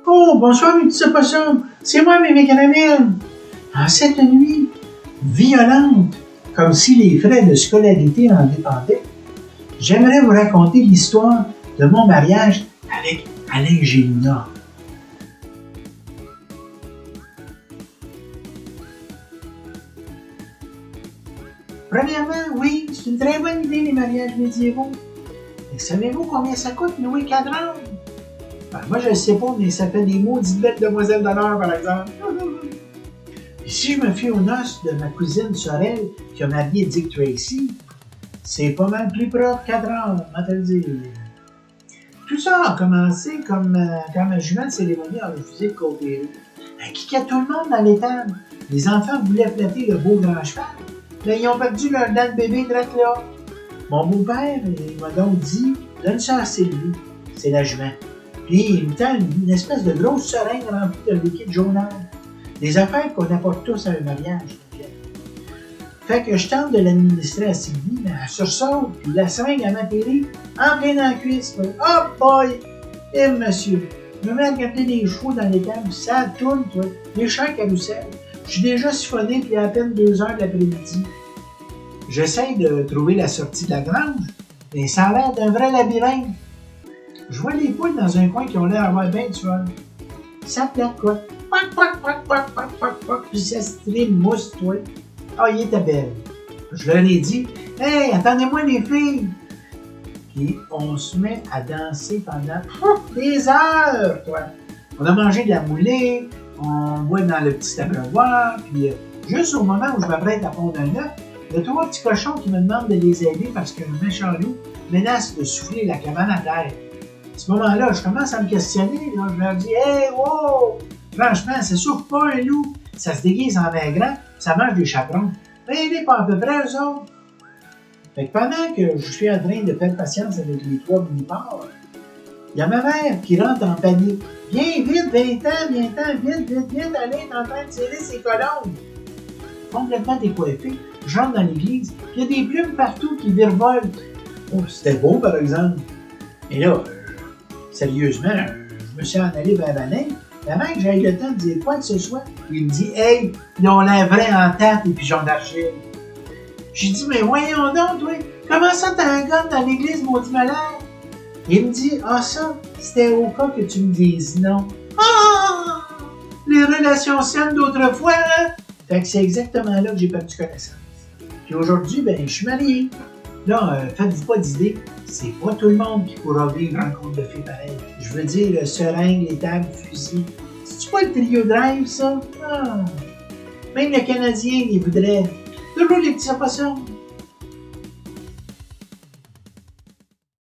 Oh, bonsoir, mes petits opossums. C'est moi, Mémé Caramel. En cette nuit violente, comme si les frais de scolarité en dépendaient, j'aimerais vous raconter l'histoire de mon mariage avec Alain Gélinas. Premièrement, oui, c'est une très bonne idée, les mariages médiévaux. Mais savez-vous combien ça coûte, louer un cadran? Ben, moi, je ne sais pas, mais ça fait des maudites belles demoiselles d'honneur, par exemple. Et si je me fie aux noces de ma cousine Sorel, qui a marié Dick Tracy, c'est pas mal plus propre cadran, on va te le dire. Tout ça a commencé comme quand ma jument de cérémonie a refusé de coopérer. Elle kickait tout le monde dans l'étable. Les enfants voulaient flatter le beau grand cheval, mais ils ont perdu leur dent de bébé direct là. Mon beau-père, il m'a donc dit, donne ça à Sylvie, c'est la jument. Puis il me tend une espèce de grosse seringue remplie de liquide jaunâtre. Des affaires qu'on apporte tous à un mariage. Fait que je tente de l'administrer à Sylvie, mais elle sursaute, puis la seringue à m'atterrit en plein dans la cuisse. Oh boy! Et monsieur! Je me mets à regarder des chevaux dans les câbles, ça tourne, toi. Les chants carousel. Je suis déjà siphonné, puis à peine 2 heures de l'après-midi. J'essaie de trouver la sortie de la grange, mais ça a l'air d'un vrai labyrinthe. Je vois les poules dans un coin qui ont l'air d'avoir bien du fun. Ça plaque, quoi. Poc, poc, poc, poc, poc, poc, poc, puis ça stream mousse, toi. Ah, il était belle. Je leur ai dit, hey, attendez-moi les filles. Puis on se met à danser pendant des heures, toi. On a mangé de la moulée, on boit dans le petit abreuvoir, puis juste au moment où je m'apprête à pondre un œuf, il y a 3 petits cochons qui me demandent de les aider parce qu'un méchant loup menace de souffler la cabane à terre. À ce moment-là, je commence à me questionner. Là. Je leur dis, hey, wow! Franchement, ça souffle pas un loup. Ça se déguise en maigret, ça mange des chaperons. Aidez pas à peu près, eux autres. Fait que pendant que je suis en train de faire patience avec les 3 mini-porcs, il y a ma mère qui rentre en panique. Viens vite, viens-t'en, vite, allez, t'es en train de tirer ses colombes. Complètement décoiffé, je rentre dans l'église, puis il y a des plumes partout qui virevoltent. Oh, c'était beau, par exemple. Et là, sérieusement, je me suis en allé vers Alain, avant que j'aille le temps de dire quoi que ce soit. Il me dit, hey, ils ont l'air vrai en tête et pigeons d'argile. J'ai dit, mais voyons donc, toi, comment ça t'as un gun dans l'église, maudit malade? Il me dit, ah, ça, c'était au cas que tu me dises non. Ah! Les relations saines d'autrefois, hein? Fait que c'est exactement là que j'ai perdu connaissance. Puis aujourd'hui, ben, je suis marié. Là, faites-vous pas d'idée, c'est pas tout le monde qui pourra vivre une rencontre de filles pareilles. Je veux dire, seringue, les tables, fusils. C'est-tu pas le trio drive, ça? Ah! Même le Canadien, il voudrait. Toujours les petits opossums.